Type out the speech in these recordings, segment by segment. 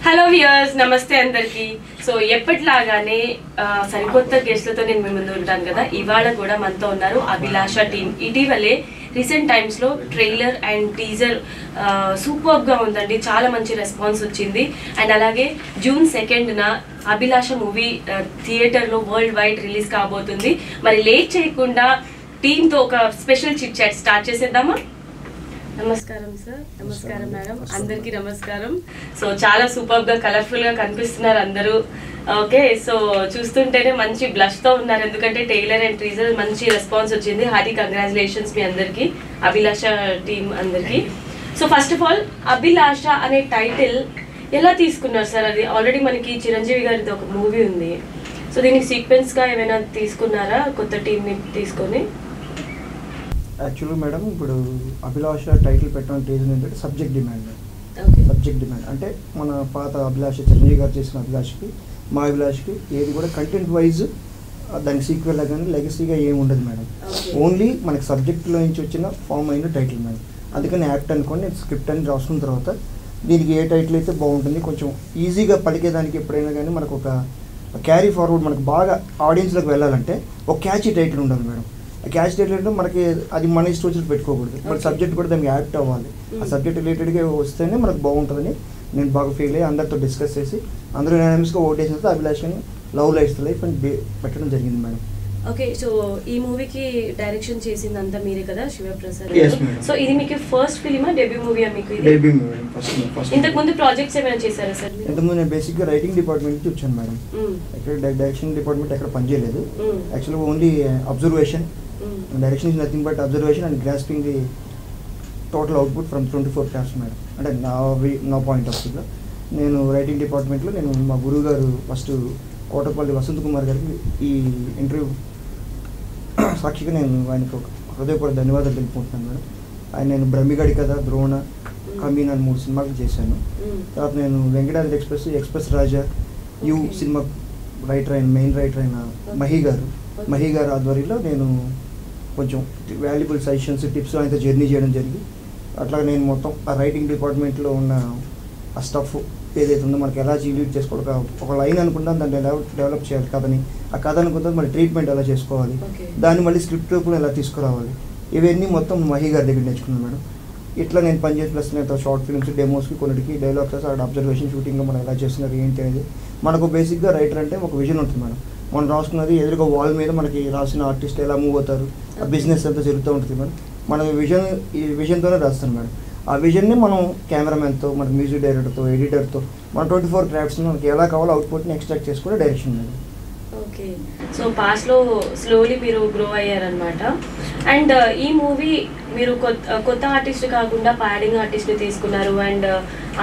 Hello viewers, నమస్తే అందరికి. So ఎప్పటిలాగానే సరికొత్త గెస్ట్లతో నేను మీ ముందు ఉంటాను కదా. ఇవాళ కూడా మనతో ఉన్నారు అభిలాష టీమ్. ఇటీవలే రీసెంట్ టైమ్స్లో ట్రైలర్ అండ్ టీజర్ సూపర్గా ఉందండి, చాలా మంచి రెస్పాన్స్ వచ్చింది. అండ్ అలాగే June 2న అభిలాష మూవీ థియేటర్లో వరల్డ్ వైడ్ రిలీజ్ కాబోతుంది. మరి లేట్ చేయకుండా టీంతో ఒక స్పెషల్ చిట్ చాట్ స్టార్ట్ చేసేద్దామా? నమస్కారం సార్. నమస్కారం మేడం. అందరికీ నమస్కారం. సో చాలా సూపర్గా కలర్ఫుల్గా కనిపిస్తున్నారు అందరూ. ఓకే, సో చూస్తుంటేనే మంచి బ్లష్తో ఉన్నారు, ఎందుకంటే టైలర్ అండ్ టీజర్ మంచి రెస్పాన్స్ వచ్చింది. హార్టీ కంగ్రాచులేషన్స్ మీ అందరికీ, అభిలాష టీమ్ అందరికీ. సో ఫస్ట్ ఆఫ్ ఆల్, అభిలాష అనే టైటిల్ ఎలా తీసుకున్నారు సార్? అది ఆల్రెడీ మనకి చిరంజీవి గారిది ఒక మూవీ ఉంది. సో దీనికి సీక్వెన్స్గా ఏమైనా తీసుకున్నారా కొత్త టీంని తీసుకొని? యాక్చువల్గా మేడం, ఇప్పుడు అభిలాష టైటిల్ పెట్టడానికి రీజన్ ఏంటంటే సబ్జెక్ట్ డిమాండ్. సబ్జెక్ట్ డిమాండ్ అంటే మన పాత అభిలాష చిరంజీవి గారు చేసిన అభిలాషకి మా అభిలాషకి ఏది కూడా కంటెంట్ వైజ్ దానికి సీక్వెల్ కానీ లెగసీగా ఏమి ఉండదు మేడం. ఓన్లీ మనకి సబ్జెక్ట్లో నుంచి వచ్చిన ఫామ్ అయిన టైటిల్ మేడం. అందుకని యాక్ట్ అనుకోండి, నేను స్క్రిప్ట్ అని రాసుకున్న తర్వాత దీనికి ఏ టైటిల్ అయితే బాగుంటుంది, కొంచెం ఈజీగా పలికేదానికి ఎప్పుడైనా కానీ మనకు ఒక క్యారీ ఫార్వర్డ్, మనకు బాగా ఆడియన్స్లోకి వెళ్ళాలంటే ఒక క్యాచీ టైటిల్ ఉండాలి మేడం. క్యాచ్ రిలేటెడ్ మనకి అది మన ఇష్టం వచ్చినట్టు పెట్టుకోకూడదు, మన సబ్జెక్ట్ కూడా దానికి యాక్ట్ అవ్వాలి. ఆ సబ్జెక్ట్ రిలేటెడ్గా వస్తేనే మనకు బాగుంటుందని నేను బాగా ఫీల్ అయ్యి అందరితో డిస్కస్ చేసి అందరూ యూనానిమస్గా ఓటేసిన తర్వాత అభిలాషని లవ్ లైఫ్ అని పెట్టడం జరిగింది మేడం. ఓకే, సో ఈ మూవీకి డైరెక్షన్ చేసిందంతా మీరే కదా, శివప్రసాద్. సో ఇది మీకు ఫస్ట్ ఫిలిమా, డెబ్యూ మూవీయా మీకు? Debut movie. ఫస్ట్ ఇంతకు ముందు ప్రాజెక్ట్స్ ఏమైనా చేశారా సార్? ఇంతకుముందు నేను బేసిక్గా రైటింగ్ డిపార్ట్మెంట్ నుంచి వచ్చాను మేడం. ఎక్కడ డైరెక్షన్ డిపార్ట్మెంట్ ఎక్కడ పనిచేయలేదు. యాక్చువల్గా only observation. Direction is nothing but observation and grasping the total output from 24 crafts madam. అంటే నా పాయింట్ ఆఫ్ వ్యూలో నేను రైటింగ్ డిపార్ట్మెంట్లో నేను మా గురువు గారు ఫస్ట్ కోటపల్లి వసంత్ కుమార్ గారికి ఈ ఇంటర్వ్యూ సాక్షిగా నేను ఆయనకు ఒక హృదయపూర్వక ధన్యవాదాలు తెలుపుకుంటున్నాను మేడం. ఆయన నేను బ్రహ్మిగడి కథ, ద్రోణ, కమీన్ అని 3 సినిమాలు చేశాను. తర్వాత నేను వెంకటాద్రి ఎక్స్ప్రెస్ రాజా సినిమా మెయిన్ రైటర్ అయిన మహి గారు ఆధ్వర్యంలో నేను కొంచెం వాల్యుబుల్ సజెషన్స్, టిప్స్ ఆయనతో జర్నీ చేయడం జరిగింది. అట్లా నేను మొత్తం ఆ రైటింగ్ డిపార్ట్మెంట్లో ఉన్న ఆ స్టఫ్ ఏదైతే ఉందో మనకి ఎలా లీడ్ చేసుకోవాలి, ఒక లైన్ అనుకుంటాం దాన్ని డెవలప్ చేయాలి కథని, ఆ కథ అనుకుంటాం మళ్ళీ ట్రీట్మెంట్ ఎలా చేసుకోవాలి, దాన్ని మళ్ళీ స్క్రిప్ట్ కూడా ఎలా తీసుకురావాలి, ఇవన్నీ మొత్తం మహి గారి దగ్గర నేర్చుకున్నాను మేడం. ఇట్లా నేను పనిచేసి ప్లస్ నేను షార్ట్ ఫిల్మ్స్, డెమోస్కి కొన్నిటికి డైలాగ్స్, అక్కడ అబ్జర్వేషన్, షూటింగ్లో మనం ఎలా చేస్తున్నారు ఏంటి అనేది మనకు బేసిక్గా రైటర్ అంటే ఒక విజన్ ఉంటుంది మేడం. మనం రాసుకున్నది ఎదురుగా వాల్ మీద మనకి రాసిన ఆర్టిస్ట్ ఎలా మూవ్ అవుతారు, ఆ బిజినెస్ అంతా జరుగుతూ ఉంటుంది మేడం. మన ఈ విజన్తోనే రాస్తాను మేడం. ఆ విజన్ని మనం కెమెరామెన్తో, మన మ్యూజిక్ డైరెక్టర్తో, ఎడిటర్తో మన 24 క్రాఫ్ట్స్ని మనకి ఎలా కావాలో అవుట్పుట్ని ఎక్స్ట్రాక్ట్ చేసుకునే డైరెక్షన్ మేడం. ఓకే, సో పాస్ట్లో స్లోలీ మీరు గ్రో అయ్యారనమాట. అండ్ ఈ మూవీ మీరు కొత్త ఆర్టిస్ట్ కాకుండా ప్యాడింగ్ ఆర్టిస్ట్ని తీసుకున్నారు, and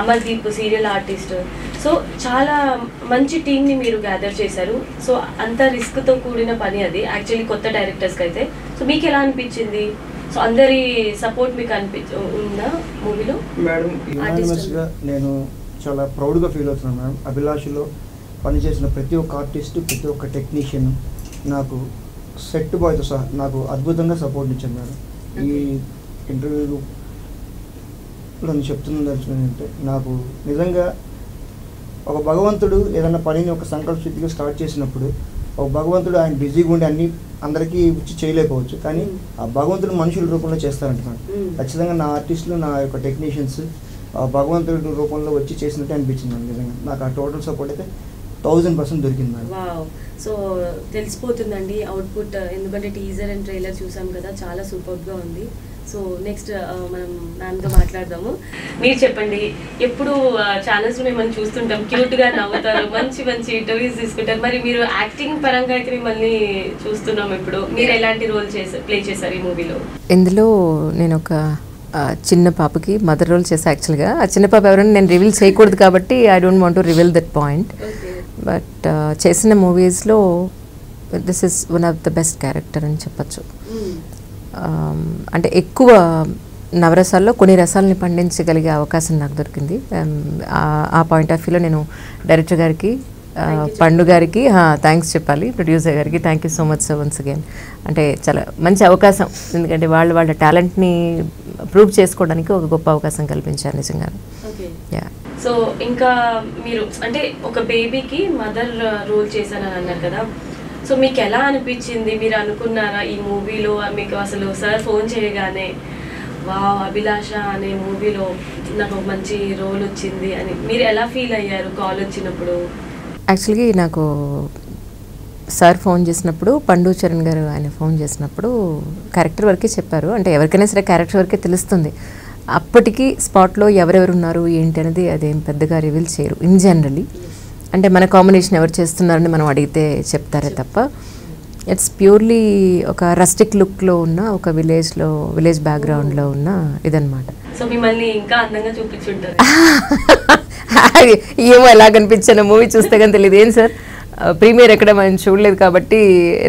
Amardeep serial artist. So చాలా మంచి టీమ్ని మీరు గ్యాదర్ చేశారు. సో అంత రిస్క్తో కూడిన పని అది యాక్చువల్లీ కొత్త డైరెక్టర్స్కి అయితే. సో మీకు ఎలా అనిపించింది? సో అందరి సపోర్ట్ మీకు ఉందా మూవీలో? మేడం, యూనానిమస్గా నేను చాలా ప్రౌడ్గా ఫీల్ అవుతున్నాను మేడం. అభిలాషలో పనిచేసిన ప్రతి ఒక్క ఆర్టిస్ట్, ప్రతి ఒక్క టెక్నీషియన్ నాకు సెట్ బాయ్తో సహా నాకు అద్భుతంగా సపోర్ట్ ఇచ్చాను మేడం. ఈ ఇంటర్వ్యూలో నేను చెప్తున్నది ఏంటంటే, నాకు నిజంగా ఒక భగవంతుడు ఏదైనా పనిని ఒక సంకల్ప స్థితిగా స్టార్ట్ చేసినప్పుడు ఒక భగవంతుడు ఆయన బిజీగా ఉండి అందరికీ వచ్చి చేయలేకపోవచ్చు, కానీ ఆ భగవంతుడు మనుషుల రూపంలో చేస్తారంటున్నాడు. ఖచ్చితంగా నా ఆర్టిస్టులు, నా యొక్క టెక్నీషియన్స్ భగవంతుడి రూపంలో వచ్చి చేసినట్టే అనిపించింది నిజంగా. నాకు ఆ టోటల్ సపోర్ట్ అయితే 1000% దొరికింది మేడం. సో తెలిసిపోతుందండి అవుట్పుట్, ఎందుకంటే టీజర్ అండ్ ట్రైలర్ చూసాం కదా, చాలా సూపర్గా ఉంది. సో నెక్స్ట్ మనం మ్యామ్తో మాట్లాడదాము. మీరు చెప్పండి, ఎప్పుడు ఛానల్స్ మిమ్మల్ని చూస్తుంటాం, క్యూట్గా నవ్వుతారు, మంచి మంచి ఇంటర్వ్యూస్ తీసుకుంటారు. మరి మీరు యాక్టింగ్ పరంగా అయితే మిమ్మల్ని చూస్తున్నాం. ఇప్పుడు మీరు ఎలాంటి రోల్ ప్లే చేశారు ఈ మూవీలో? ఇందులో నేను ఒక చిన్న పాపకి మదర్ రోల్ చేసా. యాక్చువల్గా ఆ చిన్న పాప ఎవరైనా నేను రివీల్ చేయకూడదు కాబట్టి I don't want to reveal that point. But చేసిన మూవీస్లో this is one of the best character అని చెప్పచ్చు. అంటే ఎక్కువ నవరసాల్లో కొన్ని రసాలని పండించగలిగే అవకాశం నాకు దొరికింది. ఆ పాయింట్ ఆఫ్ వ్యూలో నేను డైరెక్టర్ గారికి, పండు గారికి థ్యాంక్స్ చెప్పాలి, ప్రొడ్యూసర్ గారికి thank you so much sir once again. అంటే చాలా మంచి అవకాశం, ఎందుకంటే వాళ్ళ టాలెంట్ని ప్రూవ్ చేసుకోవడానికి ఒక గొప్ప అవకాశం కల్పించారు నిజంగా. ఓకే, సో ఇంకా మీరు అంటే ఒక బేబీకి మదర్ రోల్ చేశానని అన్నారు కదా, సో మీకు ఎలా అనిపించింది? మీరు అనుకున్నారా ఈ మూవీలో మీకు అసలు సార్ ఫోన్ చేయగానే వావ్ అభిలాష అనే మూవీలో నాకు ఒక మంచి రోల్ వచ్చింది అని మీరు ఎలా ఫీల్ అయ్యారు కాల్ వచ్చినప్పుడు? యాక్చువల్గా నాకు సార్ ఫోన్ చేసినప్పుడు, పండు చరణ్ గారు ఆయన ఫోన్ చేసినప్పుడు క్యారెక్టర్ వరకే చెప్పారు. అంటే ఎవరికైనా సరే క్యారెక్టర్ వరకే తెలుస్తుంది. అప్పటికి స్పాట్లో ఎవరెవరు ఉన్నారు ఏంటి అనేది అదేం పెద్దగా రివీల్ చేయరు ఇన్ జనరలీ. అంటే మన కాంబినేషన్ ఎవరు చేస్తున్నారని మనం అడిగితే చెప్తారే తప్ప, ఇట్స్ ప్యూర్లీ ఒక రస్టిక్ లుక్లో ఉన్న ఒక విలేజ్ బ్యాక్గ్రౌండ్లో ఉన్న ఇదనమాట. సో మిమ్మల్ని ఇంకా అందంగా చూపించుంటారు. ఏమో ఎలా కనిపించాను మూవీ చూస్తే కానీ తెలియదు. ఏం సార్ ప్రీమియర్ ఎక్కడ మనం చూడలేదు కాబట్టి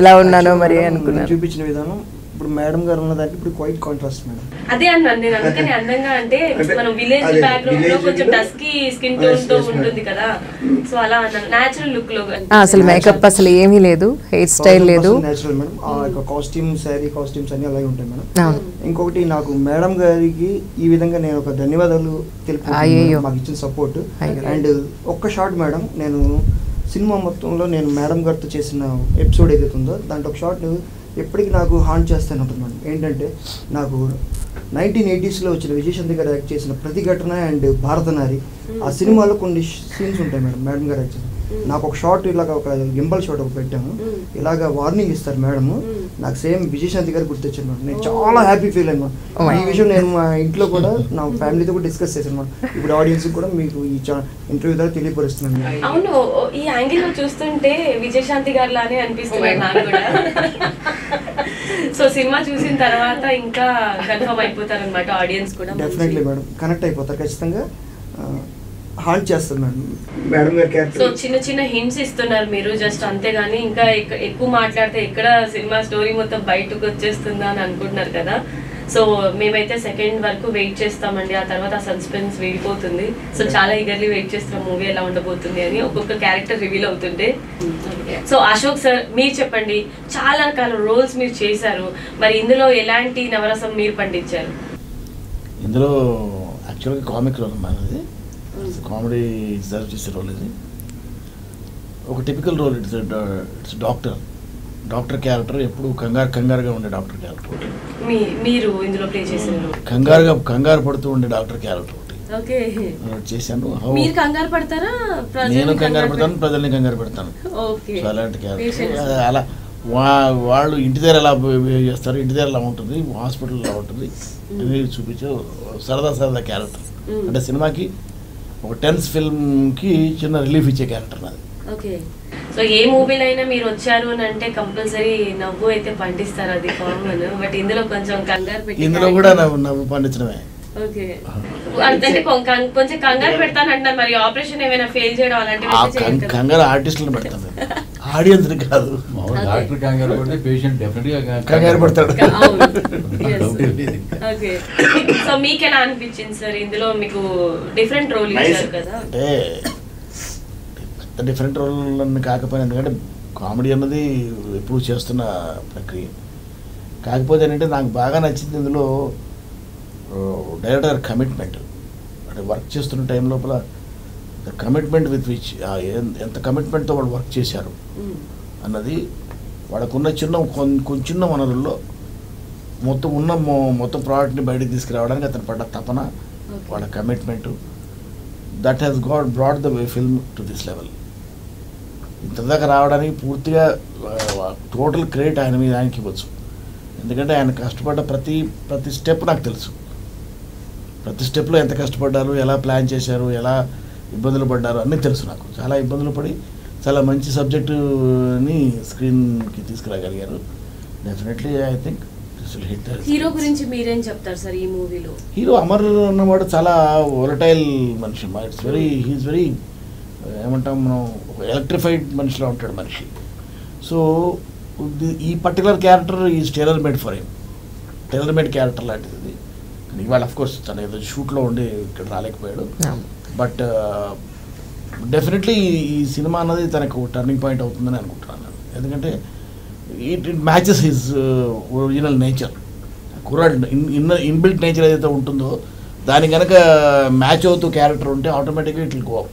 ఎలా ఉన్నానో మరి అనుకున్నాను. చూపించిన విధానం ఇప్పుడు మేడం గారు ఉన్న దానికి ఇప్పుడు క్వైట్ కాంట్రాస్ట్ మేడం. అదే అన్నాను నేను, అందుకని అందంగా అంటే మనం విలేజ్ బ్యాక్గ్రౌండ్ లో కొంచెం డస్కీ స్కిన్ టోన్ తో ఉంటుంది కదా, సో అలా అన్నాను. నేచురల్ లుక్ లో అసలు మేకప్ అసలు ఏమీ లేదు, హెయిర్ స్టైల్ లేదు, natural madam. Costume sari costumes అన్ని అలాగే ఉంటాయి మేడం. ఇంకొకటి నాకు మేడం గారికి ఈ విధంగా నేను ఒక ధన్యవాదాలు తెలుపుతున్నాను మాకు ఇచ్చిన సపోర్ట్. అండ్ ఒక్క షాట్ మేడం, నేను సినిమా మొత్తంలో నేను మేడం గారితో చేసిన ఎపిసోడ్ ఏదైతే ఉందో దాంట్లో ఒక షాట్ ఎప్పటికీ నాకు హాంట్ చేస్తూనే ఉంటుంది మేడం. ఏంటంటే నాకు 1980s వచ్చిన విజయశాంతి గారు యాక్ట్ చేసిన ప్రతిఘటన అండ్ భారతనారి ఆ సినిమాలో కొన్ని సీన్స్ ఉంటాయి మేడం. మేడం గారు యాక్ట్ చేసిన నాకు ఒక షాట్ ఇలాగ ఒక గింబల్ షాట్ ఒక పెట్టాము, ఇలాగ వార్నింగ్ ఇస్తారు మేడం. నాకు సేమ్ విజయశాంతి గారు గుర్తొచ్చాను మేడం. నేను చాలా హ్యాపీ ఫీల్ అయ్యాను. ఈ విషయం నేను మా ఇంట్లో కూడా నా ఫ్యామిలీతో కూడా డిస్కస్ చేశాను మేడం. ఇప్పుడు ఆడియన్స్ కూడా మీకు ఈ ఇంటర్వ్యూ ద్వారా తెలియపరుస్తున్నాను. అవును, ఈ యాంగిల్ లో చూస్తుంటే విజయశాంతి గారు లానే అనిపిస్తుంది నాకు కూడా. సో సినిమా చూసిన తర్వాత ఇంకా కన్ఫర్మ్ అయిపోతారు అనమాట ఆడియన్స్ కూడా. డెఫినెట్లీ మేడం, కనెక్ట్ అయిపోతారు ఖచ్చితంగా, హాంట్ చేస్తారు మేడం. మేడం గారి క్యారెక్టర్. సో చిన్న చిన్న హింట్స్ ఇస్తున్నారు మీరు జస్ట్, అంతేగాని ఇంకా ఎక్కువ మాట్లాడితే ఎక్కడ సినిమా స్టోరీ మొత్తం బయటకు వచ్చేస్తుందా అని అనుకుంటున్నారు కదా. సో మేమైతే సెకండ్ వరకు వెయిట్ చేస్తామండి, ఆ తర్వాత ఆ సస్పెన్స్ వీడిపోతుంది. సో చాలా ఈగర్లీ వెయిట్ చేస్తున్నాం మూవీ ఎలా ఉండబోతుంది అని, ఒక్కొక్క క్యారెక్టర్ రివీల్ అవుతుంటే. సో అశోక్ సార్ మీరు చెప్పండి, చాలా రకాల రోల్స్ మీరు చేశారు, మరి ఇందులో ఎలాంటి నవరసం మీరు పండించారు? ఇందులో యాక్చువల్గా కామిక్ రోల్ మనది, కామెడీ సర్వ్ చేసే రోల్ ఇది. ఒక typical role, it's doctor character, ఎప్పుడు కంగారుగా ఉండే డాక్టర్ క్యారెక్టర్. మీరు ఇందులో ప్లే చేశారు కంగారు పడుతూ ఉండే డాక్టర్ క్యారెక్టర్ చేశాను. మీరు కంగారు పడతారా? నేను కంగారు పడతాను, ప్రజల్ని కంగారు పెడతాను. సో అలాంటి క్యారెక్టర్. అలా వాళ్ళు ఇంటి దగ్గర ఎలా బిహేవ్ చేస్తారు, ఇంటి దగ్గర ఎలా ఉంటుంది, హాస్పిటల్ ఎలా ఉంటుంది అనేది చూపించే సరదా క్యారెక్టర్. అంటే సినిమాకి ఒక టెన్స్ ఫిల్మ్కి చిన్న రిలీఫ్ ఇచ్చే క్యారెక్టర్ నాది. ఓకే. సో ఏ మూవీలో అయినా మీరు వచ్చారు అని అంటే కంపల్సరీ నవ్వు అయితే పండిస్తారు, అది కామన్. బట్ ఇందులో కొంచెం కంగారు పెట్టి, ఇందులో కూడా నవ్వు పండించడమే. ఓకే, అంటే కొంచెం కంగారు పెడతాను అంటారు. మరి ఆపరేషన్ ఏమైనా ఫెయిల్ చేయడం అలాంటివి? కంగారు ఆర్టిస్టులను పెడతాను, ఆడియన్స్ కాదు. డాక్టర్ కంగారు పడితే పేషెంట్ డెఫినెట్ గా కంగారు పడతాడు. ఓకే. సో మీకు ఎలా అనిపించింది సార్ ఇందులో? మీకు డిఫరెంట్ రోల్ ఇచ్చారు కదా. అంటే పెద్ద డిఫరెంట్ రోల్ అని కాకపోయినా, ఎందుకంటే కామెడీ అన్నది ఎప్పుడు చేస్తున్న ప్రక్రియ. కాకపోతే ఏంటంటే నాకు బాగా నచ్చింది ఇందులో డైరెక్టర్ కమిట్మెంట్. అంటే వర్క్ చేస్తున్న టైం లోపల ద కమిట్మెంట్ విత్ విచ్, ఎంత కమిట్మెంట్తో వాళ్ళు వర్క్ చేశారు అన్నది, వాళ్ళకున్న చిన్న వనరుల్లో మొత్తం ప్రోడక్ట్ని బయటకు తీసుకురావడానికి అతను పడ్డ తపన, వాళ్ళ commitment, that has brought the film to this level. ఇంతదాకా రావడానికి పూర్తిగా టోటల్ క్రెడిట్ ఆయనకి ఇవ్వచ్చు. ఎందుకంటే ఆయన కష్టపడ్డ ప్రతి స్టెప్ నాకు తెలుసు. ప్రతి స్టెప్లో ఎంత కష్టపడ్డారు, ఎలా ప్లాన్ చేశారు, ఎలా ఇబ్బందులు పడ్డారు అన్నీ తెలుసు నాకు. చాలా ఇబ్బందులు పడి చాలా మంచి సబ్జెక్టుని స్క్రీన్కి తీసుకురాగలిగారు. డెఫినెట్లీ ఐ థింక్ హీరో గురించి మీరేం చెప్తారు సార్ ఈ మూవీలో? హీరో అమర్ అన్నవాడు చాలా వొలటైల్ మనిషి. హీఈస్ వెరీ ఏమంటాం మనం, ఎలక్ట్రిఫైడ్ మనిషిలో ఉంటాడు మనిషి. సో ఈ particular character is tailor made for him, tailor made character లాంటిది. ఇవాళ అఫ్కోర్స్ తను ఏదో షూట్లో ఉండి ఇక్కడ రాలేకపోయాడు. బట్ డెఫినెట్లీ ఈ సినిమా అన్నది తనకు టర్నింగ్ పాయింట్ అవుతుందని అనుకుంటున్నాను. ఎందుకంటే it matches his original nature. కుర్రాడు ఇన్బిల్ట్ నేచర్ ఏదైతే ఉంటుందో దాని కనుక మ్యాచ్ అవుతూ క్యారెక్టర్ ఉంటే ఆటోమేటిక్గా ఇట్ విల్ గో అప్.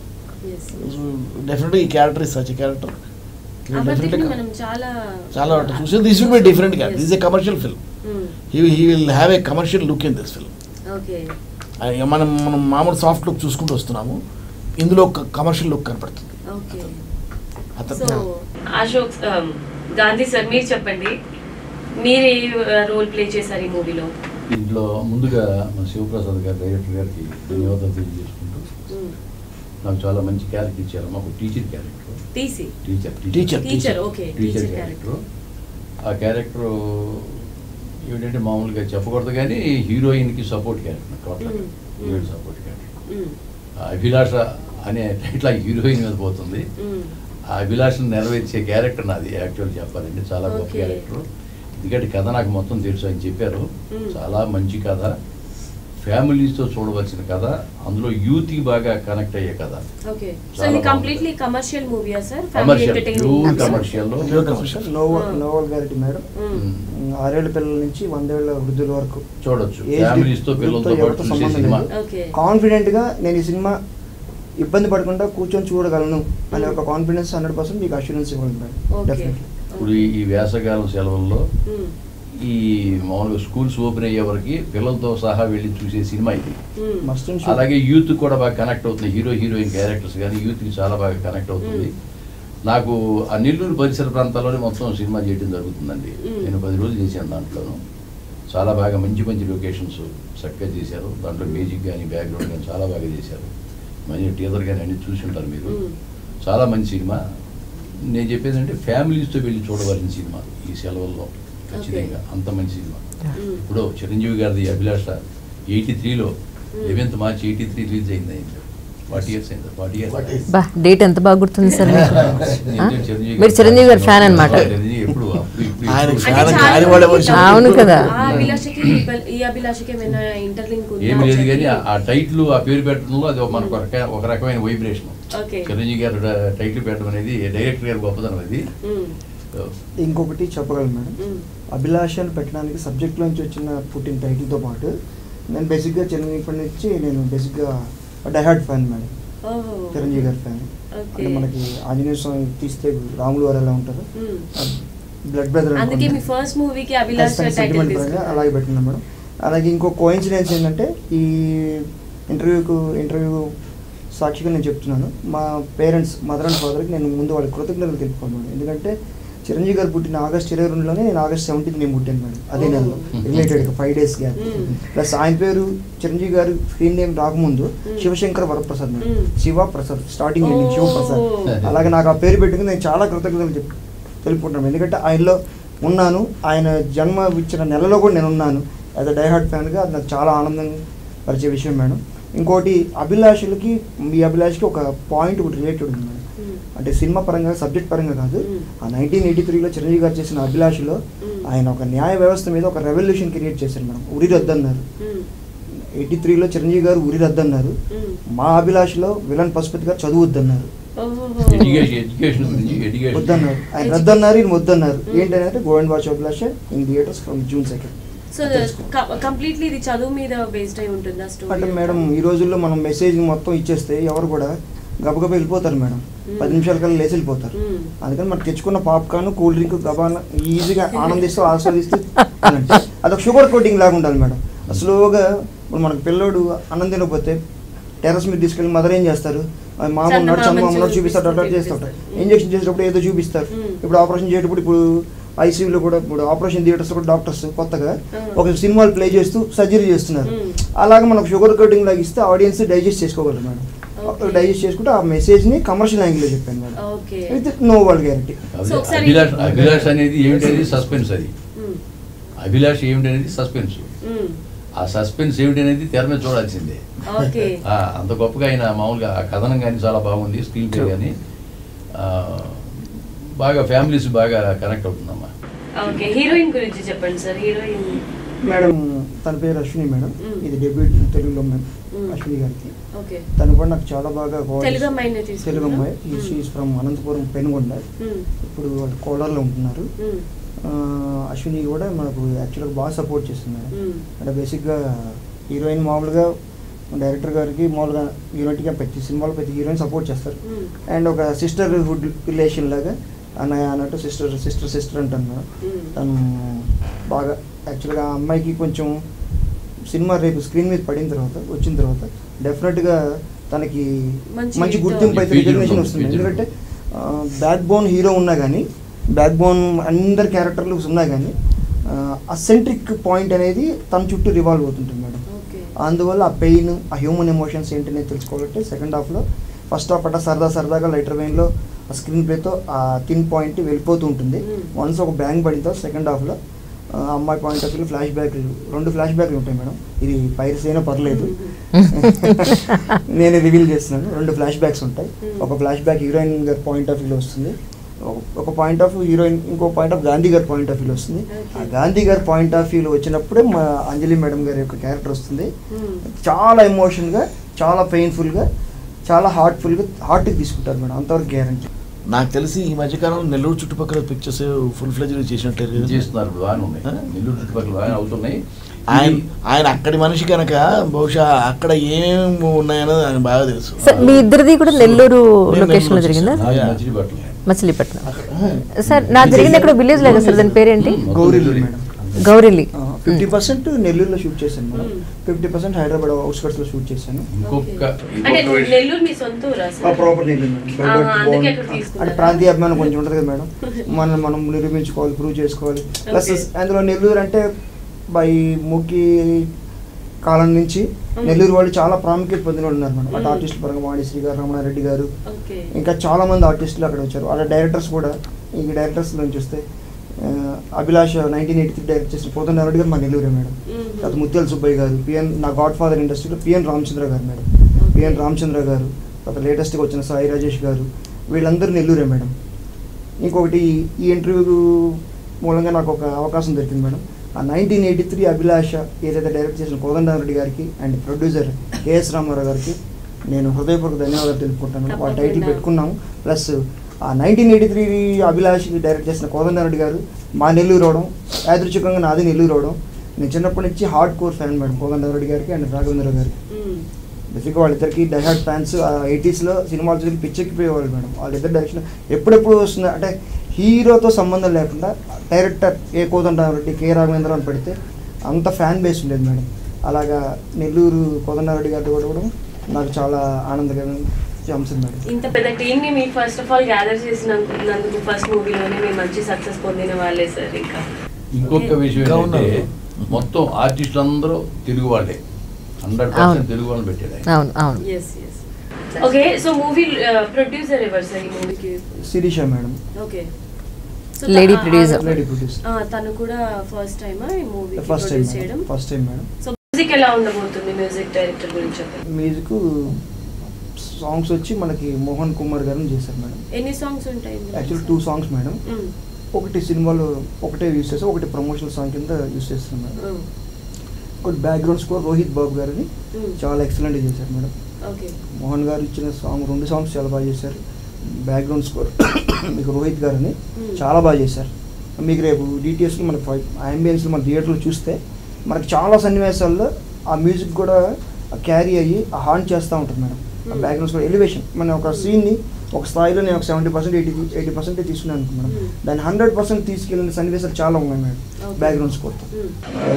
డెఫినెట్గా ఈ క్యారెక్టర్ ఇస్ సచ్ క్యారెక్టర్ మనం చాలా చాలా చూసి this will be different character. This a commercial film. He will have a commercial look in this film. Okay మనం మామూలు సాఫ్ట్ లుక్ చూసుకుంటూ వస్తున్నాము, ఇందులో ఒక కమర్షియల్ లుక్ కనపడుతుంది. ఓకే అతను సో అశోక్ గాంధీ సార్ మీరు చెప్పండి, మీరు ఏ రోల్ ప్లే చేశారు ఈ మూవీలో? దీంట్లో ముందుగా మన శివప్రసాద్ గారు డైరెక్టర్ గారికి ధన్యవాదాలు తెలియజేసుకుంటూ, నాకు చాలా మంచి క్యారెక్టర్ ఇచ్చారు. మాకు teacher character, teacher okay teacher character. ఆ క్యారెక్టర్ ఏమిటంటే మామూలుగా చెప్పకూడదు కానీ హీరోయిన్కి support character, total heroine support character. Abhilasha అనే టైటిల్ ఆ హీరోయిన్ మీద పోతుంది. ఆ అభిలాషను నెరవేర్చే క్యారెక్టర్ నాది యాక్చువల్ చెప్పాలంటే. చాలా గొప్ప క్యారెక్టర్. ఎందుకంటే కథ నాకు మొత్తం తెలుసు, ఆయన చెప్పారు. చాలా మంచి కథ, ఫ్యామిలీస్తో చూడవలసిన కథ, అందులో యూత్కి బాగా కనెక్ట్ అయ్యే కథ. కమర్షియల్ మూవీయా సార్? కమర్షియల్ నోవల్ గారి మేడం 6 ఏళ్ల పిల్లల నుంచి 100 ఏళ్ల వృద్ధుల వరకు చూడొచ్చు. ఫ్యామిలీస్తో పిల్లలతో పాటు చూసే సినిమా. కాన్ఫిడెంట్ గా నేను ఈ సినిమా ఇబ్బంది పడకుండా కూర్చొని చూడగలను అనే ఒక కాన్ఫిడెన్స్ 100% మీకు అష్యూరెన్స్ ఇవ్వాలి మేడం. డెఫినెట్లీ ఇప్పుడు ఈ వేసవకాలం సెలవుల్లో ఈ మామూలుగా స్కూల్స్ ఓపెన్ అయ్యే వరకు పిల్లలతో సహా వెళ్ళి చూసే సినిమా ఇది. అలాగే యూత్ కూడా బాగా కనెక్ట్ అవుతుంది. హీరోయిన్ క్యారెక్టర్స్ కానీ యూత్కి చాలా బాగా కనెక్ట్ అవుతుంది. నాకు ఆ నెల్లూరు పరిసర ప్రాంతాల్లోనే మొత్తం సినిమా చేయడం జరుగుతుందండి. నేను 10 రోజులు చేశాను దాంట్లోనూ. చాలా బాగా మంచి లొకేషన్స్ చక్కగా చేశారు. దాంట్లో మ్యూజిక్ కానీ బ్యాక్గ్రౌండ్ కానీ చాలా బాగా చేశారు. మంచి టీజర్ కానీ అన్ని చూసి ఉంటారు మీరు. చాలా మంచి సినిమా. నేను చెప్పేది అంటే ఫ్యామిలీస్తో వెళ్ళి చూడవలసిన సినిమా ఈ సెలవుల్లో ఖచ్చితంగా. అంత మంచి సినిమా. ఇప్పుడు చిరంజీవి గారిది అభిలాష 83లో 11th March 83 రిలీజ్ అయింది. 40 years అయింది. 40 years. బా డేట్ ఎంత బాగా గుర్తుంది సార్ మీకు. మీరు చిరంజీవి గారి ఫ్యాన్ అన్నమాట. అవును కదా. ఏమి లేదు కానీ ఆ టైటిల్ ఆ పేరు పెట్టడంలో అది మనకు ఒక రకమైన వైబ్రేషన్. చిరంజీవి గారు టైటిల్ పెట్టడం అనేది డైరెక్టర్ గారి గొప్పదనం. అది ఇంకొకటి చెప్పగలను మేడం, అభిలాషను పెట్టడానికి సబ్జెక్ట్లోంచి వచ్చిన పుట్టిన టైటిల్తో పాటు నేను బేసిక్గా చిరంజీవి నుంచి నేను బేసిక్గా డైహార్డ్ ఫ్యాన్ మేడం. చిరంజీవి గారి ఫ్యాన్. అంటే మనకి ఆంజనేయ స్వామి తీస్తే రాములు వారు ఎలా ఉంటారు, బ్లడ్ బ్రదర్ అలాగే పెట్టినా మేడం. అలాగే ఇంకో కోఇన్సిడెన్స్ ఏంటంటే ఈ ఇంటర్వ్యూ సాక్షిగా నేను చెప్తున్నాను, మా పేరెంట్స్ మదర్ అండ్ ఫాదర్కి నేను ముందు వాళ్ళకి కృతజ్ఞతలు తెలుపుకోను మేడం. ఎందుకంటే చిరంజీవి గారు పుట్టిన August 22లోనే నేను August 17 నేను పుట్టాను మేడం. అదే నెలలో రిలేటెడ్గా 5 days గ్యాప్. ప్లస్ ఆయన పేరు చిరంజీవి గారు స్క్రీన్ నేమ్ రాకముందు శివశంకర్ వరప్రసాద్ మేడం. శివ ప్రసాద్ స్టార్టింగ్ శివప్రసాద్. అలాగే నాకు ఆ పేరు పెట్టుకుని నేను చాలా కృతజ్ఞతలు తెలుపుకుంటున్నాను. ఎందుకంటే ఆయనలో ఉన్నాను, ఆయన జన్మ ఇచ్చిన నెలలో కూడా నేను ఉన్నాను యాజ్ అ డైహార్డ్ ఫ్యాన్గా. అది నాకు చాలా ఆనందం పరిచే విషయం మేడం. ఇంకోటి అభిలాషలకి మీ అభిలాష్కి ఒక పాయింట్ ఒకటి రిలేటెడ్ ఉంది మేడం. అంటే సినిమా పరంగా సబ్జెక్ట్ పరంగా కాదు, ఆ 1983లో చిరంజీవి గారు చేసిన అభిలాషలో ఆయన ఒక న్యాయ వ్యవస్థ మీద ఒక రెవల్యూషన్ క్రియేట్ చేశారు మేడం. ఉరి రద్దన్నారు. 83లో చిరంజీవి గారు ఉరి రద్దన్నారు. మా అభిలాషలో విలన్ పశుపతి గారు చదువు వద్దన్నారు. వద్దన్నారు, ఆయన రద్దన్నారు, ఈయన వద్దన్నారు. ఏంటంటే go and watch Abhilasha in theatres from June 2. So completely ఇది చదువు మీద బేస్డ్ అయి ఉంటుందా స్టోరీ? అంటే మేడం ఈ రోజుల్లో మనం మెసేజ్ మొత్తం ఇచ్చేస్తే ఎవరు కూడా గబగబా వెళ్ళిపోతారు మేడం. 10 నిమిషాల కల్లా లేచి వెళ్ళిపోతారు. అందుకని మనం తెచ్చుకున్న పాప్కార్న్ కూల్ డ్రింక్ గబాన ఈజీగా ఆనందిస్తూ ఆస్వాదిస్తూ అంటే అదొక షుగర్ కోటింగ్ లాగా ఉండాలి మేడం. స్లోగా ఇప్పుడు మనకు పిల్లోడు అన్నం తినకపోతే టెర్రస్ మీద తీసుకెళ్ళి మదర్ ఏం చేస్తారు, మామ ఉన్నాడు చంద్రమామ ఉన్నాడు చూపిస్తారు, అట్లా చేస్తుంటారు. ఇంజక్షన్ చేసేటప్పుడు ఏదో చూపిస్తారు. ఇప్పుడు ఆపరేషన్ చేసేటప్పుడు ఇప్పుడు ఐసీయూలో కూడా ఇప్పుడు ఆపరేషన్ థియేటర్స్ కూడా డాక్టర్స్ కొత్తగా ఒక సినిమాలు ప్లే చేస్తూ సర్జరీ చేస్తున్నారు. అలాగే మనకు షుగర్ కోటింగ్ లాగా ఇస్తే ఆడియన్స్ డైజెస్ట్ చేసుకోగలరు మేడం. డైజెస్ట్ చేసుకుంటే ఆ మెసేజ్ని కమర్షియల్ యాంగిల్లో చెప్పాను madam, with no vulgarity. Abhilash అనేది ఏమిటనేది సస్పెన్స్. అది అభిలాష్ ఏమిటనేది సస్పెన్స్. ఆ సస్పెన్స్ ఏమిటనేది తెర మీద చూడాల్సిందే. అంత గొప్పగా ఆయన మామూలుగా ఆ కథనం కానీ చాలా బాగుంది, స్క్రీన్ ప్లే కానీ బాగా ఫ్యామిలీస్ బాగా కనెక్ట్ అవుతుందమ్మా. ఓకే, హీరోయిన్ గురించి చెప్పండి సార్. హీరోయిన్ మేడం తన పేరు అశ్విని మేడం. ఇది డెబ్యూట్ తెలుగులో మేడం అశ్విని గారికి. తను కూడా నాకు చాలా బాగా తెలుగు అమ్మాయి. She is from Anantapur Penukonda. ఇప్పుడు వాళ్ళు కోలార్లో ఉంటున్నారు. అశ్విని కూడా మనకు యాక్చువల్గా బాగా సపోర్ట్ చేస్తుంది మేడం. అంటే బేసిక్గా హీరోయిన్ మామూలుగా డైరెక్టర్ గారికి మామూలుగా యూనిట్గా ప్రతి సినిమాలో ప్రతి హీరోయిన్ సపోర్ట్ చేస్తారు. అండ్ ఒక సిస్టర్హుడ్ రిలేషన్ లాగా అన్నయ్య అన్నట్టు సిస్టర్ అంటాను మేడం. తను బాగా యాక్చువల్గా ఆ అమ్మాయికి కొంచెం సినిమా రేపు స్క్రీన్ మీద వచ్చిన తర్వాత డెఫినెట్గా తనకి మంచి గుర్తింపు అయితే రికగ్నిషన్ వస్తుంది. ఎందుకంటే బ్యాక్ బోన్ హీరో ఉన్నా కానీ, బ్యాక్ బోన్ అందరి క్యారెక్టర్లు ఉన్నా కానీ అసెంట్రిక్ పాయింట్ అనేది తన చుట్టూ రివాల్వ్ అవుతుంటుంది మేడం. అందువల్ల ఆ పెయిన్, ఆ హ్యూమన్ ఎమోషన్స్ ఏంటనేది తెలుసుకోవాలంటే సెకండ్ హాఫ్లో, ఫస్ట్ హాఫ్ అట్లా సరదాగా లైటర్ వెయిన్లో ఆ స్క్రీన్ ప్లేతో ఆ థిన్ పాయింట్ వెళ్ళిపోతూ ఉంటుంది. వన్స్ ఒక బ్యాంగ్ పడిన తర్వాత సెకండ్ హాఫ్లో అమ్మాయి పాయింట్ ఆఫ్ వ్యూ రెండు ఫ్లాష్ బ్యాక్లు ఉంటాయి మేడం. ఇది పైరసీ అయినా పర్లేదు, నేను రివీల్ చేస్తున్నాను. 2 ఫ్లాష్ బ్యాక్స్ ఉంటాయి. ఒక ఫ్లాష్ బ్యాక్ హీరోయిన్ గారి పాయింట్ ఆఫ్ వ్యూలో వస్తుంది, ఒక పాయింట్ ఆఫ్ హీరోయిన్, ఇంకో పాయింట్ ఆఫ్ గాంధీ గారి పాయింట్ ఆఫ్ వ్యూలో వస్తుంది. ఆ గాంధీ గారి పాయింట్ ఆఫ్ వ్యూలో వచ్చినప్పుడే మా అంజలి మేడం గారి యొక్క క్యారెక్టర్ వస్తుంది. చాలా ఎమోషన్గా, చాలా పెయిన్ఫుల్గా, చాలా హార్ట్కి తీసుకుంటారు మేడం, అంతవరకు గ్యారంటీ. నాకు తెలిసి ఈ మధ్యకాలంలో నెల్లూరు చుట్టుపక్కల పిక్చర్స్ ఫుల్ ఫ్లెజ్డ్ చేసినట్టు చేస్తున్నారు. బాగానే ఉన్నాయి, నెల్లూరు చుట్టుపక్కల బాగా అవుతున్నాయి. ఆయన అక్కడి మనిషి కనుక బహుశా అక్కడ ఏమేమి ఉన్నాయో ఆయన బాగా తెలుసు. మీ ఇద్దరిది కూడా నెల్లూరు లొకేషన్ లో జరిగిందా? మచిలీపట్నం. సార్ నా జరిగింది ఎక్కడ విలేజ్ లేదా సార్? దాని పేరేంటి? గౌరీలి మేడం. గౌరీలి. 50% నెల్లూరులో షూట్ చేశాను మేడం, 50% హైదరాబాద్ అవుట్స్కట్స్ లో షూట్ చేశాను. Proper Nellore madam. అంటే ప్రాంతీయ అభిమానం కొంచెం ఉంటుంది కదా మేడం, మనం నిరూపించుకోవాలి, ప్రూవ్ చేసుకోవాలి. ప్లస్ అందులో నెల్లూరు అంటే బై ముఖ్య కాలం నుంచి నెల్లూరు వాళ్ళు చాలా ప్రాముఖ్యత పొందిన వాళ్ళు ఉన్నారు మేడం. అటు ఆర్టిస్టుల పరంగా వాణిశ్రీ గారు, రమణారెడ్డి గారు, ఇంకా చాలా మంది ఆర్టిస్టులు అక్కడ వచ్చారు. అలా డైరెక్టర్స్ కూడా, ఈ డైరెక్టర్స్ నుంచి వస్తే అభిలాష 1983 డైరెక్ట్ చేసిన కోదండరాయుడు గారు మా నెల్లూరే మేడం. తర్వాత ముత్యాల సుబ్బయ్య గారు, నా గాడ్ ఫాదర్ ఇండస్ట్రీలో పిఎన్ రామచంద్ర గారు మేడం, పిఎన్ రామచంద్ర గారు, తర్వాత లేటెస్ట్గా వచ్చిన సాయి రాజేష్ గారు, వీళ్ళందరూ నెల్లూరే మేడం. ఇంకొకటి ఈ ఇంటర్వ్యూ మూలంగా నాకు ఒక అవకాశం దొరికింది మేడం. ఆ 1983 అభిలాష ఏదైతే డైరెక్ట్ చేసిన కోదండరాయుడు గారికి అండ్ ప్రొడ్యూసర్ కేఎస్ రామారావు గారికి నేను హృదయపూర్వక ధన్యవాదాలు తెలుపుకుంటాను. ఆ టైటిల్ పెట్టుకున్నాము. ప్లస్ ఆ 1983 అభిలాష్కి డైరెక్ట్ చేసిన కోదండరాయుడు గారు మా నెల్లూరు అవడం, యాదృచ్ఛికంగా నాది నెల్లూరు అవడం. నేను చిన్నప్పటి నుంచి హార్డ్ కోర్ ఫ్యాన్ మేడం కోదండరాయుడు గారికి అండ్ రాఘవేంద్ర గారికి. బేసిక్గా వాళ్ళిద్దరికి డైహార్డ్ ఫ్యాన్స్. 80sలో సినిమాలు చూసి పిచ్చెక్కిపోయేవాళ్ళు మేడం. వాళ్ళిద్దరు డైరెక్షన్ ఎప్పుడెప్పుడు వస్తుంది అంటే హీరోతో సంబంధం లేకుండా డైరెక్టర్ ఏ కోదండరాయుడు, కే రాఘవేంద్ర అని పెడితే అంత ఫ్యాన్ బేస్ ఉండేది మేడం. అలాగా నెల్లూరు కోదండరాయుడు గారితో కూడా నాకు చాలా ఆనందకరమైన అంశం మేడం. ఇంత పెద్ద టీమ్ ని మీరు ఫస్ట్ ఆఫ్ ఆల్ గ్యాదర్ చేసినందుకు ఫస్ట్ మూవీలోనే మీరు మంచి సక్సెస్ పొందిన వాళ్ళే సార్. ఇంకా ఇంకొక విషయం ఏంటంటే మొత్తం ఆర్టిస్టులు అందరూ తెలుగు వాళ్ళే, 100% తెలుగు వాళ్ళని పెట్టాడు. ఓకే, సో మూవీ ప్రొడ్యూసర్ ఎవరు సార్ ఈ మూవీకి? Shirisha madam. Okay, lady producer. తను కూడా ఫస్ట్ టైం ఈ movie first time madam. So music ఎలా ఉండబోతుంది? మ్యూజిక్ డైరెక్టర్ గురించి చెప్పండి. మ్యూజిక్ సాంగ్స్ వచ్చి మనకి మోహన్ కుమార్ గారు చేశారు మేడం. ఎన్ని సాంగ్స్ ఉంటాయి? Actually 2 songs madam. ఒకటి సినిమాలో ఒకటే యూస్ చేస్తాం, ఒకటి ప్రమోషనల్ సాంగ్ కింద యూస్ చేస్తాం మేడం. ఒకటి బ్యాక్గ్రౌండ్ స్కోర్ రోహిత్ బాబు గారిని చాలా ఎక్సలెంట్ చేశారు మేడం. మోహన్ గారు ఇచ్చిన సాంగ్ 2 సాంగ్స్ చాలా బాగా చేశారు. బ్యాక్గ్రౌండ్ స్కోర్ మీకు రోహిత్ గారిని చాలా బాగా చేశారు. మీకు రేపు డిటిఎస్లో మనకి అంబియన్స్లో మన థియేటర్లో చూస్తే మనకి చాలా సన్నివేశాల్లో ఆ మ్యూజిక్ కూడా క్యారీ అయ్యి హాంట్ చేస్తూ ఉంటుంది మేడం. ఆ బ్యాక్గ్రౌండ్ స్కోర్ ఎలివేషన్ మన ఒక సీన్ని ఒక స్థాయిలో నేను ఒక 70% 80% తీసుకున్నాను అనుకున్నాను. దాన్ని 100% తీసుకెళ్ళిన సన్నివేశాలు చాలా ఉన్నాయి మేడం బ్యాక్గ్రౌండ్ స్కోర్తో.